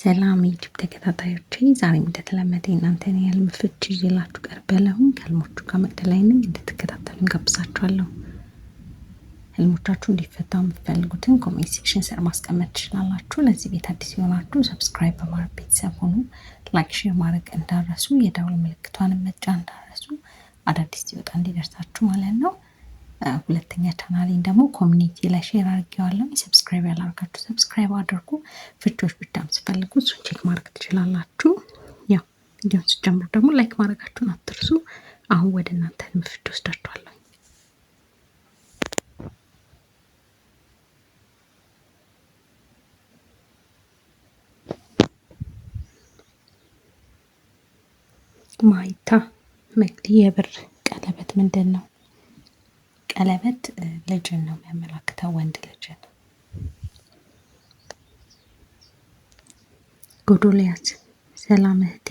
ሰላም ዩቲዩብ ተከታታዮቼ፣ ዛሬም እንደተለመደ እናንተን የህልም ፍቺ ይዤላችሁ ቀርቤያለሁ። ከህልሞቹ ጋር መቅደላይ ነኝ። እንድትከታተሉኝ ጋብዛችኋለሁ። ህልሞቻችሁ እንዲፈታ የምትፈልጉትን ኮሜንት ሴክሽን ስር ማስቀመጥ ትችላላችሁ። ለዚህ ቤት አዲስ የሆናችሁ ሰብስክራይብ በማድረግ ቤተሰብ ሁኑ። ላይክ፣ ሼር ማድረግ እንዳረሱ፣ የደውል ምልክቷን መጫን እንዳረሱ፣ አዳዲስ ሲወጣ እንዲደርሳችሁ ማለት ነው። ሁለተኛ ቻናሌን ደግሞ ኮሚኒቲ ላይ ሼር አድርጌዋለሁ። ሰብስክራይብ ያላደረጋችሁ ሰብስክራይብ አድርጉ። ፍቺዎች ብቻም ስፈልጉ እሱን ቼክ ማድረግ ትችላላችሁ። ያው ቪዲዮን ስጀምሩ ደግሞ ላይክ ማድረጋችሁን አትርሱ። አሁን ወደ እናንተ ህልም ፍቺ ወስዳችኋለሁ። ማይታ መቅዲ የብር ቀለበት ምንድን ነው? ቀለበት ልጅን ነው የሚያመላክተው፣ ወንድ ልጅን። ጎዶልያስ ሰላም እህቴ፣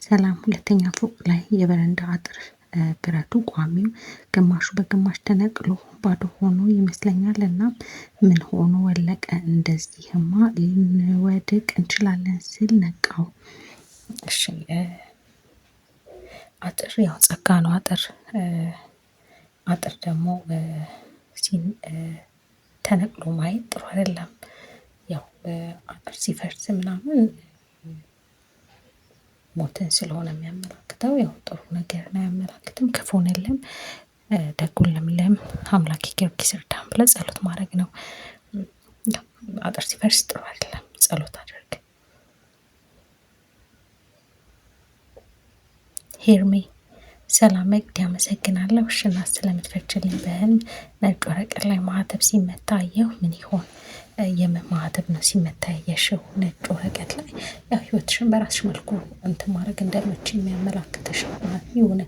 ሰላም። ሁለተኛ ፎቅ ላይ የበረንዳ አጥር ብረቱ ቋሚው ግማሹ በግማሽ ተነቅሎ ባዶ ሆኖ ይመስለኛል እና ምን ሆኖ ወለቀ? እንደዚህማ ልንወድቅ እንችላለን ስል ነቃው። እሺ፣ አጥር ያው ጸጋ ነው። አጥር ደግሞ ተነቅሎ ማየት ጥሩ አይደለም። ያው አጥር ሲፈርስ ምናምን ሞትን ስለሆነ የሚያመላክተው ያው ጥሩ ነገር ነው አያመላክትም። ክፉን የለም ደጉን ለምለም አምላኬ ጊዮርጊስ እርዳን ብለህ ጸሎት ማድረግ ነው። አጥር ሲፈርስ ጥሩ አይደለም፣ ጸሎት አድርግ። ሄርሜ ሰላም መቅዲ፣ አመሰግናለሁ። እሽና ስለምትፈችልኝ በህልም ነጭ ወረቀት ላይ ማህተብ ሲመታ አየሁ። ምን ይሆን? የምን ማህተብ ነው ሲመታ ያየሽው? ነጭ ወረቀት ላይ ያው ህይወትሽን በራስሽ መልኩ እንትን ማድረግ እንደምትችል የሚያመላክትሽ የሆነ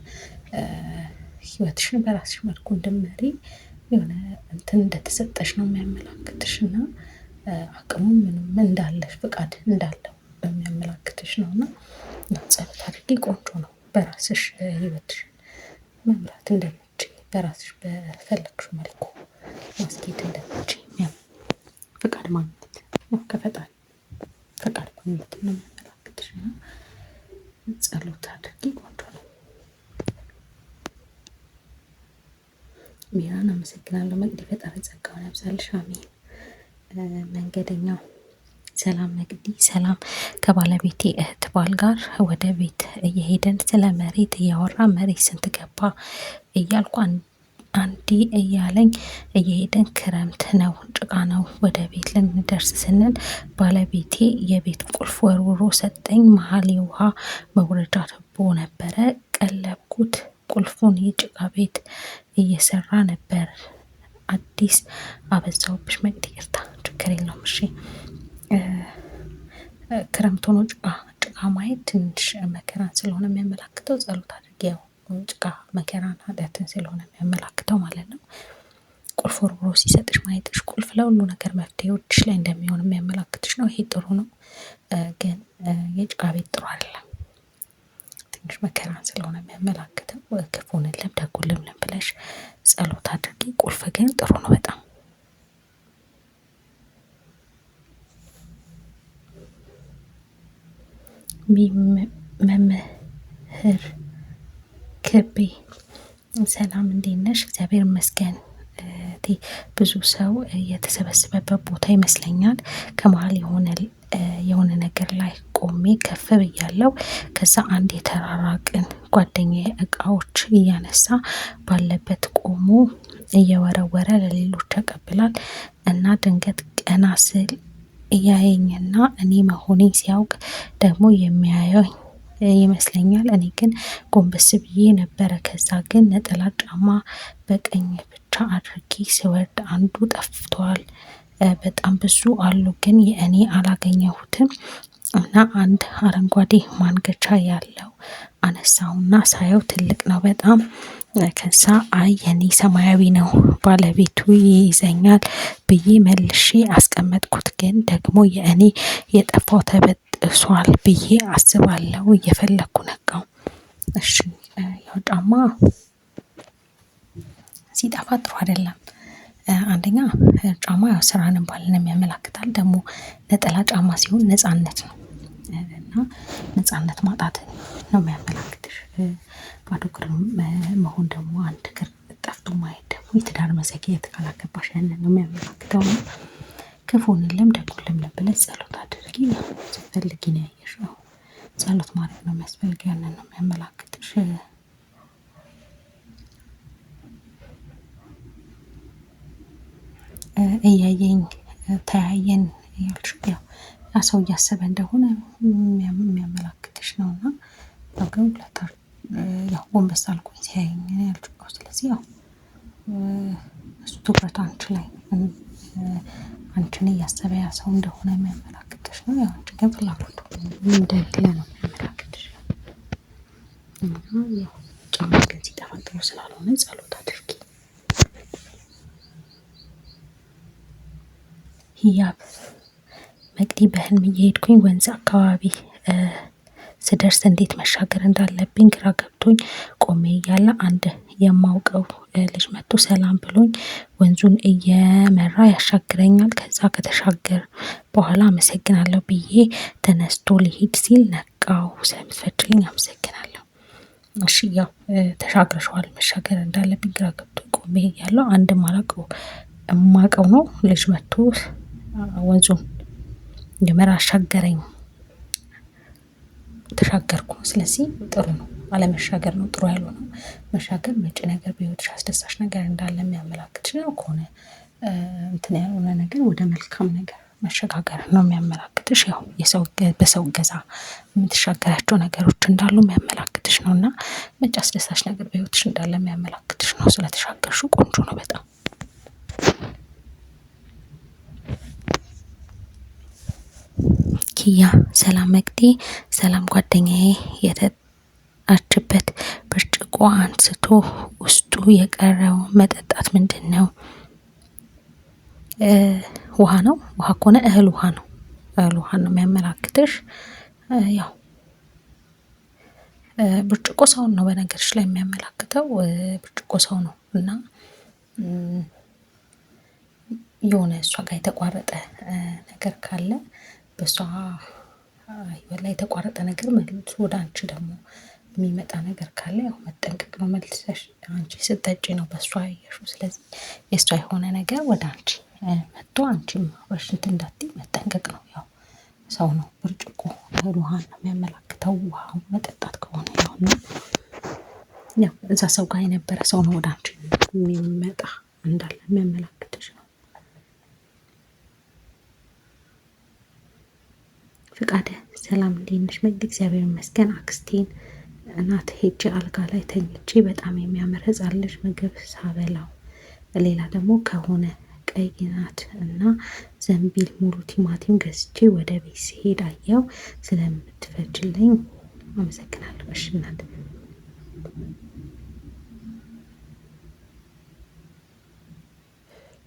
ህይወትሽን በራስሽ መልኩ እንድትመሪ የሆነ እንትን እንደተሰጠሽ ነው የሚያመላክትሽ እና አቅሙ ምንም እንዳለሽ ፍቃድ እንዳለው የሚያመላክትሽ ነው እና ጸሎት አድርጊ። ቆንጆ ነው። በራስሽ ህይወትሽን መምራት እንደምትችይ፣ በራስሽ በፈለግሽው መልኩ ማስኬድ እንደምትችይ ፍቃድ ማግኘት ከፈጣሪ ፍቃድ ማግኘት ነው የሚያመላክትሽ እና ጸሎት አድርጊ። ቆንጆ ነው። ሚራን አመሰግናለሁ። መቅዲ ፈጣሪ ጸጋውን ያብዛልሽ። አሜን። መንገደኛው ሰላም መቅዲ፣ ሰላም። ከባለቤቴ እህት ባል ጋር ወደ ቤት እየሄደን ስለ መሬት እያወራ መሬት ስንት ገባ እያልኩ አንዲ እያለኝ እየሄደን ክረምት ነው ጭቃ ነው። ወደ ቤት ልንደርስ ስንል ባለቤቴ የቤት ቁልፍ ወርውሮ ሰጠኝ። መሀል የውሃ መውረጃ ቱቦ ነበረ። ቀለብኩት። ቁልፉን የጭቃ ቤት እየሰራ ነበር። አዲስ አበዛውብሽ መቅዲ፣ ይቅርታ፣ ችግር የለውም። እሺ፣ ክረምት ሆኖ ጭቃ ማየት ትንሽ መከራን ስለሆነ የሚያመላክተው ጸሎት አድርጊ። ያው ጭቃ መከራን ኃጢአትን ስለሆነ የሚያመላክተው ማለት ነው። ቁልፍ ወርውሮ ሲሰጥሽ ማየትሽ ቁልፍ ለሁሉ ነገር መፍትሄዎች ላይ እንደሚሆን የሚያመላክትሽ ነው። ይሄ ጥሩ ነው፣ ግን የጭቃ ቤት ጥሩ አይደለም። ትንሽ መከራን ስለሆነ የሚያመላክተው ክፉን ለም ደጉን ልምልም ብለሽ ጸሎት አድርጊ። ቁልፍ ግን ጥሩ ነው በጣም። መምህር ክቤ ሰላም፣ እንዴት ነሽ? እግዚአብሔር ይመስገን። ብዙ ሰው የተሰበሰበበት ቦታ ይመስለኛል። ከመሀል የሆነ ነገር ላይ ቆሜ ከፍ ብያለሁ። ከዛ አንድ የተራራቅን ጓደኛዬ እቃዎች እያነሳ ባለበት ቆሞ እየወረወረ ለሌሎች ያቀብላል እና ድንገት ቀና ስል እያየኝና እኔ መሆኔን ሲያውቅ ደግሞ የሚያየኝ ይመስለኛል። እኔ ግን ጎንበስ ብዬ ነበረ። ከዛ ግን ነጠላ ጫማ በቀኝ ብቻ አድርጌ ስወርድ አንዱ ጠፍቷል። በጣም ብዙ አሉ፣ ግን የእኔ አላገኘሁትም እና አንድ አረንጓዴ ማንገቻ ያለው አነሳውና ሳየው ትልቅ ነው በጣም። ከዛ አይ የኔ ሰማያዊ ነው ባለቤቱ ይይዘኛል ብዬ መልሼ አስቀመጥኩት። ግን ደግሞ የእኔ የጠፋው ተበጥሷል ብዬ አስባለሁ። እየፈለኩ ነቃው። እሺ፣ ያው ጫማ ሲጠፋ ጥሩ አይደለም። አንደኛ ጫማ ያው ስራንም ባልንም ያመላክታል። ደግሞ ነጠላ ጫማ ሲሆን ነፃነት ነው። እና ነፃነት ማጣትን ነው የሚያመላክትሽ። ባዶ እግር መሆን ደግሞ አንድ እግር ጠፍቶ ማየት ደግሞ የትዳር መዘግየት ካላገባሽ ያንን ነው የሚያመላክተው። ክፉን የለም ደጉን ለምለም ብለሽ ጸሎት አድርጊ። ስትፈልጊ ነው ያየሽው፣ ጸሎት ማድረግ ነው የሚያስፈልገው። ያንን ነው የሚያመላክትሽ። እያየኝ ተያየን ያልሽው ያው ያ ሰው እያሰበ እንደሆነ የሚያመላክትሽ ነው። እና ያው ግን ያው ጎንበስ አልኩኝ ሲያየኝ ያልሽው። ስለዚህ ያው እሱ ትኩረቱ አንቺ ላይ አንቺን እያሰበ ያ ሰው እንደሆነ የሚያመላክትሽ ነው። ያው አንቺ ግን ፍላጎቱ እንደሌለ ነው የሚያመላክትሽ። ያው ጫማ ግን ሲጠፋ ጥሩ ስላልሆነ ጸሎት አድርጊ። ህያብ መቅዲ በህልም እየሄድኩኝ ወንዝ አካባቢ ስደርስ እንዴት መሻገር እንዳለብኝ ግራ ገብቶኝ ቆሜ እያለ አንድ የማውቀው ልጅ መጥቶ ሰላም ብሎኝ ወንዙን እየመራ ያሻግረኛል። ከዛ ከተሻገር በኋላ አመሰግናለሁ ብዬ ተነስቶ ሊሄድ ሲል ነቃው። ስለምትፈቅጂልኝ አመሰግናለሁ። እሺ ያው ተሻግረሽዋል። መሻገር እንዳለብኝ ግራ ገብቶኝ ቆሜ እያለሁ አንድ የማውቀው ነው ልጅ መጥቶ ወንዙን እየመራ አሻገረኝ። ተሻገርኩ። ስለዚህ ጥሩ ነው። አለመሻገር ነው ጥሩ ያልሆነው። መሻገር መጪ ነገር በህይወትሽ አስደሳች ነገር እንዳለ የሚያመላክትሽ ነው። ከሆነ እንትን ያልሆነ ነገር ወደ መልካም ነገር መሸጋገር ነው የሚያመላክትሽ። ያው በሰው እገዛ የምትሻገራቸው ነገሮች እንዳሉ የሚያመላክትሽ ነው። እና መጪ አስደሳች ነገር በህይወትሽ እንዳለ የሚያመላክትሽ ነው። ስለተሻገርሽው ቆንጆ ነው በጣም። ኪያ ሰላም መቅዲ፣ ሰላም ጓደኛዬ። የተጣችበት ብርጭቆ አንስቶ ውስጡ የቀረው መጠጣት ምንድን ነው? ውሃ ነው። ውሃ ከሆነ እህል ውሃ ነው። እህል ውሃ ነው የሚያመላክትሽ። ያው ብርጭቆ ሰውን ነው በነገርሽ ላይ የሚያመላክተው። ብርጭቆ ሰው ነው እና የሆነ እሷ ጋር የተቋረጠ ነገር ካለ በእሷ ህይወት ላይ የተቋረጠ ነገር መልሶ ወደ አንቺ ደግሞ የሚመጣ ነገር ካለ ያው መጠንቀቅ ነው። መልሰሽ አንቺ ስትጠጪ ነው በእሷ ያየሽው። ስለዚህ የእሷ የሆነ ነገር ወደ አንቺ መጥቶ አንቺም አብረሽ እንትን እንዳትዪ መጠንቀቅ ነው። ያው ሰው ነው ብርጭቆ እህል ውሃን ነው የሚያመላክተው። ውሃው መጠጣት ከሆነ ያው እዛ ሰው ጋር የነበረ ሰው ነው ወደ አንቺ የሚመጣ እንዳለ የሚያመላክትሽ ነው። ፍቃደ ሰላም እንዴት ነሽ መቅዲ? እግዚአብሔር ይመስገን። አክስቴን እናት ሄጄ አልጋ ላይ ተኝቼ በጣም የሚያምር ህፃን ልጅ ምግብ ሳበላው፣ ሌላ ደግሞ ከሆነ ቀይ ናት እና ዘንቢል ሙሉ ቲማቲም ገዝቼ ወደ ቤት ሲሄድ አየው። ስለምትፈጅልኝ አመሰግናለሁ። እሺ እናት።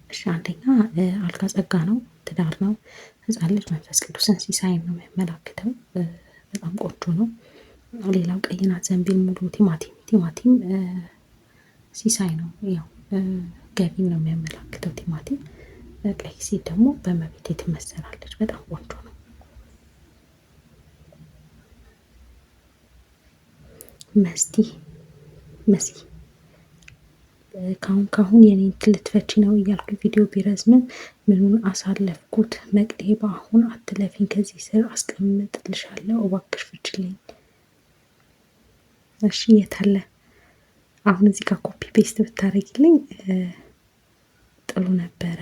እሺ አንደኛ አልጋ ጸጋ ነው፣ ትዳር ነው። ህፃን ልጅ መንፈስ ቅዱስን ሲሳይን ነው የሚያመላክተው። በጣም ቆንጆ ነው። ሌላው ቀይ ናት ዘንቢል ሙሉ ቲማቲም ሲሳይ ነው። ያው ገቢን ነው የሚያመላክተው ቲማቲም። ቀይ ሴት ደግሞ በእመቤቴ ትመሰላለች። በጣም ቆንጆ ነው። መሲ ካሁን የኔን ልትፈቺ ነው እያልኩ ቪዲዮ ቢረዝምም ምኑን አሳለፍኩት። መቅዴ በአሁን አትለፊኝ፣ ከዚህ ስር አስቀምጥልሻለሁ እባክሽ ፍችልኝ። እሺ የት አለ? አሁን እዚህ ጋር ኮፒ ፔስት ብታደርጊልኝ ጥሩ ነበረ።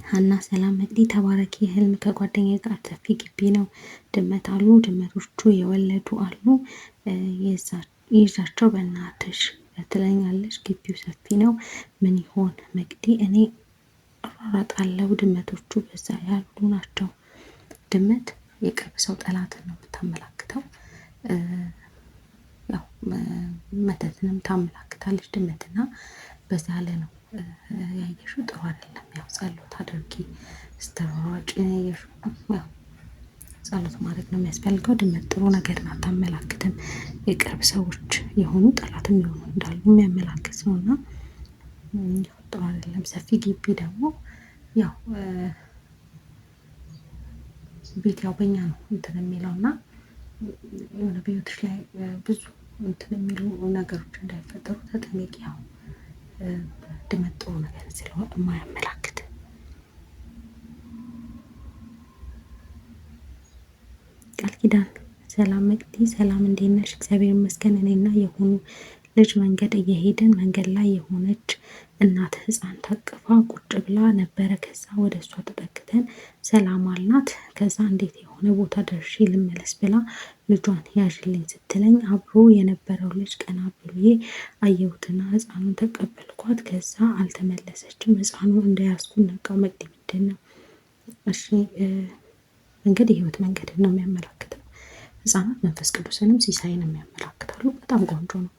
ሀና ሰላም መቅዲ ተባረኪ። ህልም ከጓደኛዬ ጋር ሰፊ ግቢ ነው። ድመት አሉ። ድመቶቹ የወለዱ አሉ። ይዛቸው በእናትሽ ትለኛለች። ግቢው ሰፊ ነው። ምን ይሆን መቅዲ? እኔ እሯሯጣለሁ። ድመቶቹ በዛ ያሉ ናቸው። ድመት የቅርብ ሰው ጠላትን ነው የምታመላክተው። ያው መተትንም ታመላክታለች ድመትና በዛ ያለ ነው ያየሽው። ጥሩ አይደለም። ያው ጸሎት አድርጊ ስትሯሯጪ ያየሽው። ያው ጸሎት ማድረግ ነው የሚያስፈልገው። ድመት ጥሩ ነገርን አታመላክትም። የቅርብ ሰዎች የሆኑ ጠላትም የሆኑ እንዳሉ የሚያመላክት ነው እና ጥሩ አይደለም። ሰፊ ግቢ ደግሞ ያው ቤት ያው በኛ ነው እንትን የሚለው እና የሆነ በህይወትሽ ላይ ብዙ እንትን የሚሉ ነገሮች እንዳይፈጠሩ ተጠንቀቂ። ያው ድመት ጥሩ ነገር ስለሆነ የማያመላክት ቃል ኪዳን ሰላም መቅዲ ሰላም እንዴት ነሽ? እግዚአብሔር ይመስገን። እኔና የሆኑ ልጅ መንገድ እየሄድን መንገድ ላይ የሆነች እናት ህፃን ታቅፋ ቁጭ ብላ ነበረ። ከዛ ወደ እሷ ተጠግተን ሰላም አልናት። ከዛ እንዴት የሆነ ቦታ ደርሼ ልመለስ ብላ ልጇን ያዥልኝ ስትለኝ አብሮ የነበረው ልጅ ቀና ብዬ አየሁትና ህፃኑን ተቀበልኳት። ከዛ አልተመለሰችም። ህፃኑ እንደያዝኩን ነቃ። መቅዲ ምንድን ነው? እሺ መንገድ የህይወት መንገድን ነው የሚያመላክተው። ህፃናት መንፈስ ቅዱስንም ሲሳይንም ያመላክታሉ። በጣም ቆንጆ ነው።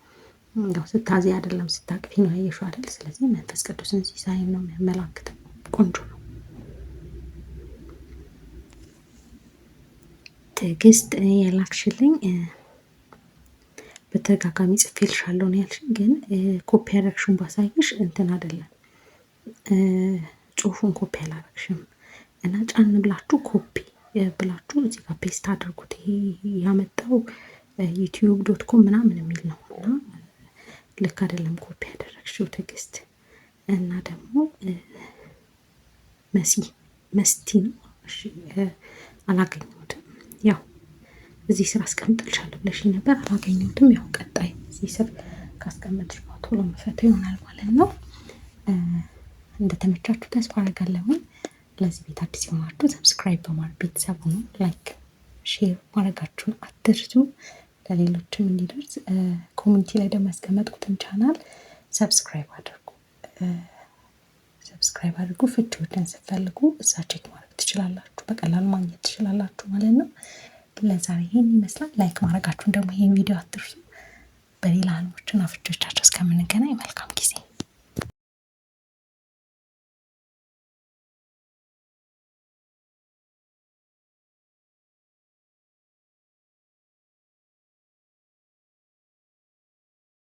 ያው ስታዚ አይደለም ስታቅፊ ነው ያየሽው አይደል? ስለዚህ መንፈስ ቅዱስን ሲሳይን ነው የሚያመላክተው። ቆንጆ ነው። ትዕግስት የላክሽልኝ በተደጋጋሚ ጽፌልሻለሁ ነው ያልሽኝ፣ ግን ኮፒ ያደረግሽውን ባሳይሽ እንትን አይደለም ጽሁፉን ኮፒ አላረግሽም እና ጫን ብላችሁ ኮፒ ብላችሁ እዚህ ጋር ፔስት አድርጉት። ይሄ ያመጣው youtube.com ምናምን የሚል ነው እና ልክ አይደለም ኮፒ ያደረግሽው ትዕግስት። እና ደግሞ መስቲ ነው። እሺ አላገኘሁትም። ያው እዚህ ስር አስቀምጥልሻለሁ ብለሽኝ ነበር፣ አላገኘሁትም። ያው ቀጣይ እዚህ ስር ካስቀመጥሽ ቶሎ መፈተው ይሆናል ማለት ነው። እንደተመቻችሁ ተስፋ አደርጋለሁ። ለዚህ ቤት አዲስ የሆናችሁ ሰብስክራይብ በማድረግ ቤተሰብ ሁኑ። ላይክ ሼር ማድረጋችሁን አትርሱ፣ ለሌሎችም እንዲደርስ። ኮሚኒቲ ላይ ደግሞ ያስቀመጥኩትን ቻናል ሰብስክራይብ አድርጉ። ፍቺዎችን ስትፈልጉ እዛ ቼክ ማድረግ ትችላላችሁ፣ በቀላሉ ማግኘት ትችላላችሁ ማለት ነው። ለዛሬ ይሄን ይመስላል። ላይክ ማድረጋችሁን ደግሞ ይሄን ቪዲዮ አትርሱ። በሌላ ህልሞችና ፍቺዎቻቸው እስከምንገናኝ መልካም ጊዜ